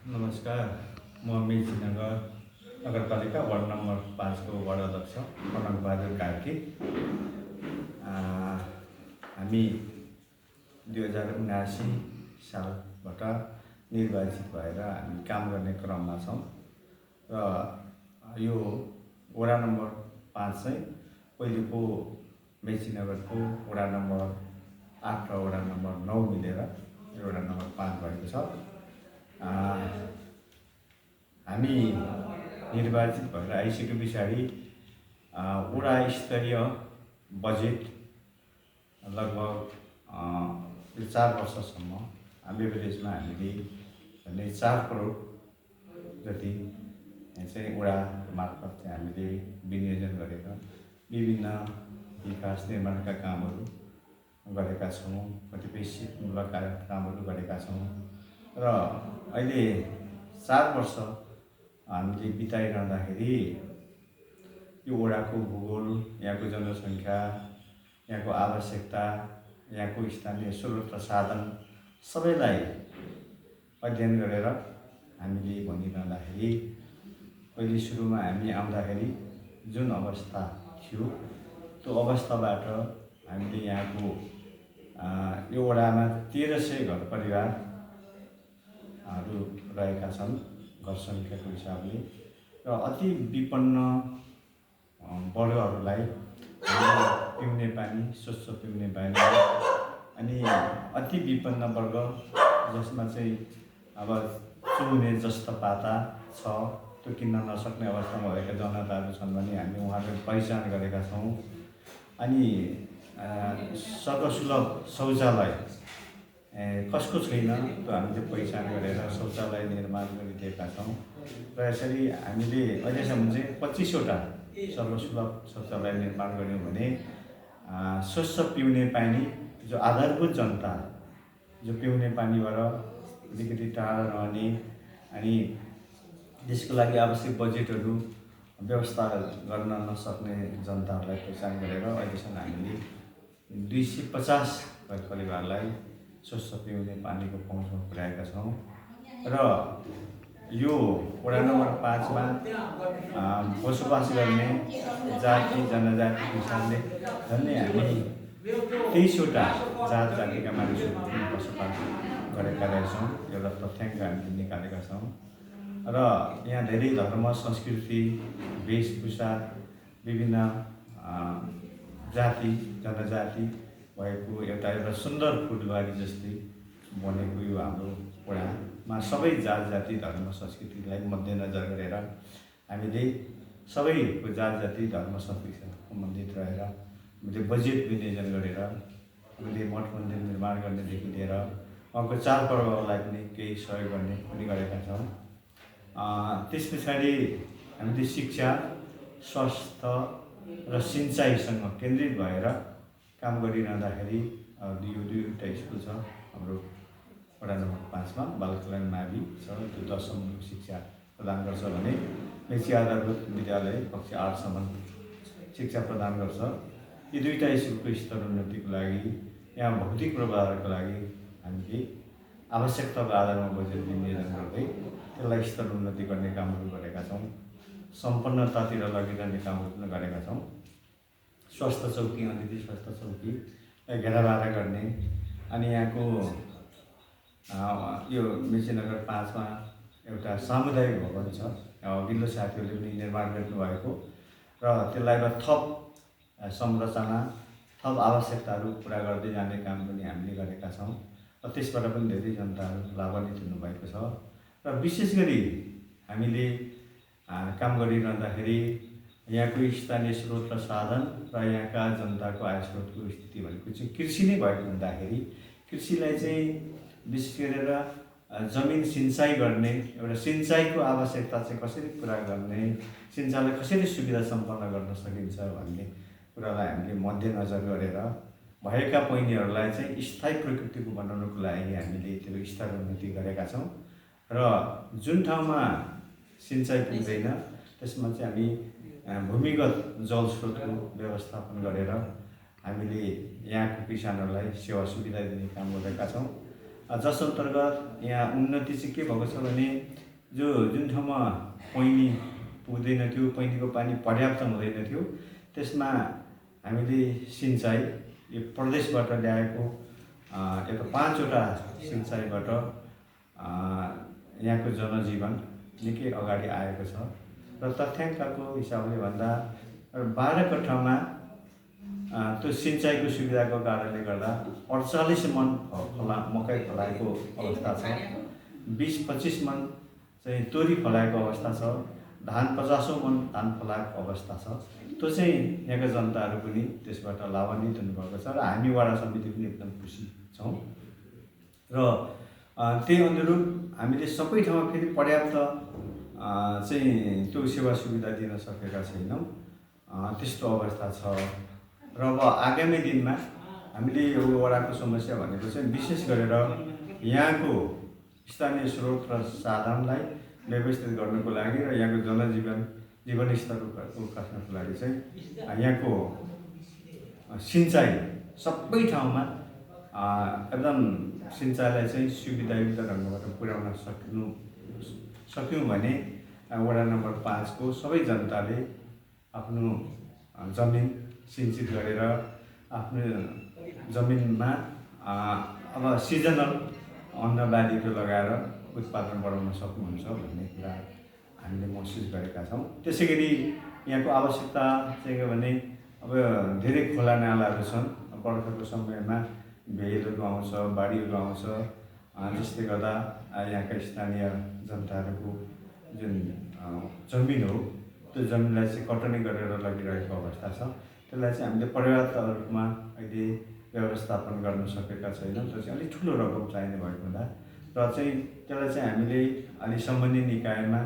नमस्कार, म मेचीनगर नगरपालिका वार्ड नम्बर 5 को वार्ड अध्यक्ष कनकबहादुर कार्की। हामी 2079 सालबाट निर्वाचित भएर हामी काम गर्ने क्रममा छौँ र यो वडा नम्बर 5 चाहिँ पहिलेको मेचीनगरको वडा नम्बर 8 र वडा नम्बर 9 मिलेर यो वडा नम्बर 5 भएको छ। हामी निर्वाचित भएर आइसके पछाडि वडा स्तरीय बजेट लगभग 4 वर्षसम्म एभरेजमा हामीले झन्डै 4 करोड जति चाहिँ वडा मार्फत चाहिँ हामीले विनियोजन गरेर विभिन्न विकास निर्माणका कामहरू गरेका छौँ, कतिपय सिपमूलक कामहरू गरेका छौँ र अहिले 4 वर्ष हामीले बिताइरहँदाखेरि यो वडाको भूगोल, यहाँको जनसङ्ख्या, यहाँको आवश्यकता, यहाँको स्थानीय स्रोत र साधन सबैलाई अध्ययन गरेर हामीले भनिरहँदाखेरि पहिले सुरुमा हामी आउँदाखेरि जुन अवस्था थियो त्यो अवस्थाबाट हामीले यहाँको यो वडामा 1300 घर परिवारहरू रहेका छन् घर सङ्ख्याको हिसाबले र अति विपन्न वर्गहरूलाई पिउने पानी, स्वच्छ पिउने पानी अनि अति विपन्न वर्ग जसमा चाहिँ अब चुउने जस्तो पाता छ त्यो किन्न नसक्ने अवस्थामा भएका जनताहरू छन् भने हामी उहाँलाई पहिचान गरेका छौँ। अनि सर्वसुलभ शौचालय कसको छैन त्यो हामीले पहिचान गरेर शौचालय निर्माण गरिदिएका छौँ र यसरी हामीले अहिलेसम्म चाहिँ 25वटा सर्वसुलभ शौचालय निर्माण गऱ्यौँ भने स्वच्छ पिउने पानी जो आधारभूत जनता जो पिउने पानीबाट अलिकति टाढा रहने अनि त्यसको लागि आवश्यक बजेटहरू व्यवस्था गर्न नसक्ने जनताहरूलाई पहिचान गरेर अहिलेसम्म हामीले 250 घर परिवारलाई स्वच्छ पिउने पानीको पहुँचमा पुर्याएका छौँ र यो वडा नम्बर 5 मा बसोबास गर्ने जाति जनजातिको हिसाबले झन्डै हामी 23वटा जात जातिका मानिसहरू बसोबास गरेका रहेछौँ। एउटा तथ्याङ्क हामीले निकालेका छौँ र यहाँ धेरै धर्म, संस्कृति, वेशभूषा, विभिन्न जाति जनजाति भएको एउटा सुन्दर फुलबारी जस्तै बनेको यो हाम्रो वडामा सबै जात जाति धर्म संस्कृतिलाई मध्यनजर गरेर हामीले सबैको जात जाति धर्म संस्कृतिसँग सम्बन्धित रहेर हामीले बजेट विनियोजन गरेर हामीले मठ मन्दिर निर्माण गर्नेदेखि लिएर उहाँको चाडपर्वलाई पनि केही सहयोग गर्ने पनि गरेका छौँ। त्यस पछाडि हामीले शिक्षा, स्वास्थ्य र सिँचाइसँग केन्द्रित भएर काम गरिरहँदाखेरि यो दुईवटा स्कुल छ हाम्रो वडा नम्बर 5 मा बाल कल्याण मावि छ, त्यो 10 शिक्षा प्रदान गर्छ भने मेची आधारभूत विद्यालय कक्षा 8 सम्म शिक्षा प्रदान गर्छ। यी दुईवटा स्कुलको स्तर उन्नतिको लागि यहाँ भौतिक पूर्वाधारको लागि हामीले आवश्यकताको आधारमा बजेट विनियोजन गर्दै त्यसलाई स्तर उन्नति गर्ने कामहरू गरेका छौँ। सम्पन्नतातिर लगिरहने कामहरू पनि गरेका छौँ। स्वास्थ्य चौकी, अतिथि स्वास्थ्य चौकी घेराबारा गर्ने अनि यहाँको यो मेचीनगर 5 मा एउटा सामुदायिक भवन छ, अघिल्लो साथीहरूले पनि निर्माण गर्नुभएको र त्यसलाई थप संरचना, थप आवश्यकताहरू पुरा गर्दै जाने काम पनि हामीले गरेका छौँ र त्यसबाट पनि धेरै जनताहरू लाभान्वित हुनुभएको छ। र विशेष गरी हामीले काम गरिरहँदाखेरि यहाँको स्थानीय स्रोत र साधन र यहाँका जनताको आय स्रोतको स्थिति भनेको चाहिँ कृषि नै भएको हुँदाखेरि कृषिलाई चाहिँ विशेष गरेर जमिन सिँचाइ गर्ने एउटा सिँचाइको आवश्यकता चाहिँ कसरी पुरा गर्ने, सिँचाइलाई कसरी सुविधा सम्पन्न गर्न सकिन्छ भन्ने कुरालाई हामीले मध्यनजर गरेर भएका पैनीहरूलाई चाहिँ स्थायी प्रकृतिको बनाउनको लागि हामीले त्यो स्तर उन्नति गरेका छौँ र जुन ठाउँमा सिँचाइ पुग्दैन त्यसमा चाहिँ हामी भूमिगत जल स्रोतको व्यवस्थापन गरेर हामीले यहाँको किसानहरूलाई सेवा सुविधा दिने काम गरेका छौँ जस अन्तर्गत यहाँ उन्नति चाहिँ के भएको छ भने जुन ठाउँमा पैनी पुग्दैन थियो, पैनीको पानी पर्याप्त हुँदैन थियो, त्यसमा हामीले सिँचाइ यो प्रदेशबाट ल्याएको एउटा 5वटा सिँचाइबाट यहाँको जनजीवन निकै अगाडि आएको छ। र तथ्याङ्कको हिसाबले भन्दा 12 कट्ठामा त्यो सिँचाइको सुविधाको कारणले गर्दा 48 मन मकै फलाएको अवस्था छ, 20-25 मन चाहिँ तोरी फलाएको अवस्था छ, धान 50 मन धान फलाएको अवस्था छ। त्यो चाहिँ यहाँका जनताहरू पनि त्यसबाट लाभान्वित हुनुभएको छ र हामी वडा समिति पनि एकदम खुसी छौँ। र त्यही अनुरूप हामीले सबै ठाउँमा फेरि पर्याप्त चाहिँ त्यो सेवा सुविधा दिन सकेका छैनौँ, त्यस्तो अवस्था छ। र अब आगामी दिनमा हामीले यो वडाको समस्या भनेको चाहिँ विशेष गरेर यहाँको स्थानीय स्रोत र साधनलाई व्यवस्थित गर्नको लागि र यहाँको जीवनस्तर उकास्नको लागि चाहिँ यहाँको सिँचाइ सबै ठाउँमा एकदम सिँचाइलाई चाहिँ सुविधायुक्त ढङ्गबाट पुर्याउन सक्यौँ भने वडा नम्बर 5 को सबै जनताले आफ्नो जमिन सिँचित गरेर आफ्नो जमिनमा अब सिजनल अन्नबालीको लगाएर उत्पादन बढाउन सक्नुहुन्छ भन्ने कुरा हामीले महसुस गरेका छौँ। त्यसै गरी यहाँको आवश्यकता चाहिँ के भने अब धेरै खोला नालाहरू छन्, बर्खाको समयमा भेलहरू आउँछ, बाढीहरू आउँछ, जसले गर्दा यहाँका स्थानीय जनताहरूको जुन जमिन हो त्यो जमिनलाई चाहिँ कटनी गरेर लगिरहेको अवस्था छ। त्यसलाई चाहिँ हामीले पर्याप्त रूपमा अहिले व्यवस्थापन गर्न सकेका छैनौँ। त्यो चाहिँ अलिक ठुलो रकम चाहिने भएको हुँदा र चाहिँ त्यसलाई चाहिँ हामीले अलि सम्बन्धित निकायमा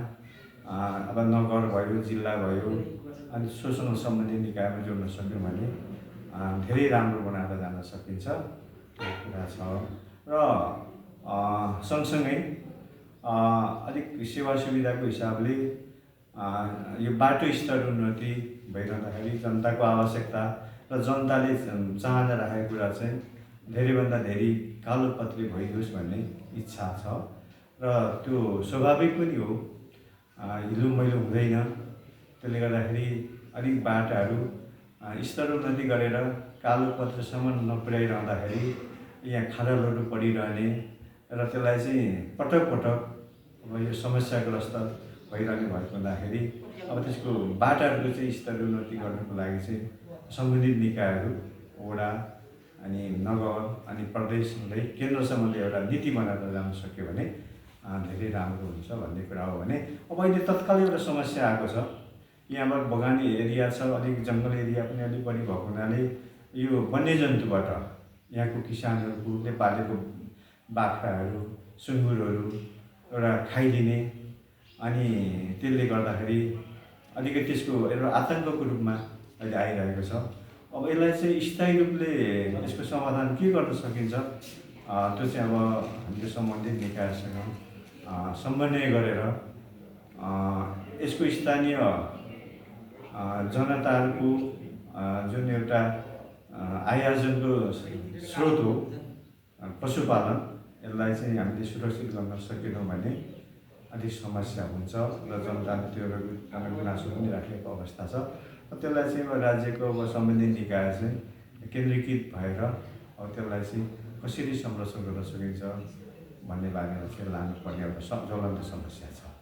अब नगर भयो, जिल्ला भयो, अनि सोसँग सम्बन्धित निकायमा जोड्न सक्यौँ भने धेरै राम्रो बनाएर जान सकिन्छ कुरा छ। र सँगसँगै अलिक सेवा सुविधाको हिसाबले यो बाटो स्तर उन्नति भइरहँदाखेरि जनताको आवश्यकता र जनताले चाहना राखेको कुरा चाहिँ धेरैभन्दा धेरै कालोपत्रे भइदियोस् भन्ने इच्छा छ। र त्यो स्वाभाविक पनि हो, हिलो मैलो हुँदैन। त्यसले गर्दाखेरि अलिक बाटाहरू स्तर उन्नति गरेर कालोपत्रेसम्म नपुर्याइरहँदाखेरि यहाँ खाडलहरू पडिरहने र त्यसलाई चाहिँ पटक पटक अब यो समस्याग्रस्त भइरहने भएको हुँदाखेरि अब त्यसको बाटाहरूको चाहिँ स्तर उन्नति गर्नको लागि चाहिँ सम्बन्धित निकायहरू वडा अनि नगर अनि प्रदेश हुँदै केन्द्रसम्म एउटा नीति बनाएर जान सक्यो भने धेरै राम्रो हुन्छ भन्ने कुरा हो। भने अब अहिले तत्काल एउटा समस्या आएको छ, यहाँबाट बगानी एरिया छ, अलिक जङ्गल एरिया पनि अलिक बढी भएको हुनाले यो वन्यजन्तुबाट यहाँको किसानहरूले पालेको बाख्राहरू, सुँगुरहरू एउटा खाइदिने, अनि त्यसले गर्दाखेरि अलिकति त्यसको एउटा आतङ्कको रूपमा अहिले आइरहेको छ। अब यसलाई चाहिँ स्थायी रूपले यसको समाधान के गर्न सकिन्छ त्यो चाहिँ अब हामीले सम्बन्धित निकायसँग समन्वय गरेर यसको स्थानीय जनताहरूको जुन एउटा आय आर्जनको स्रोत हो पशुपालन, यसलाई चाहिँ हामीले सुरक्षित गर्न सकेनौँ भने अलिक समस्या हुन्छ र जनताले त्यो गुनासो पनि राखेको अवस्था छ। त्यसलाई चाहिँ अब राज्यको अब सम्बन्धित निकाय चाहिँ केन्द्रीकृत भएर अब त्यसलाई चाहिँ कसरी संरक्षण गर्न सकिन्छ भन्ने बारेमा चाहिँ लानुपर्ने एउटा ज्वलन्त समस्या छ।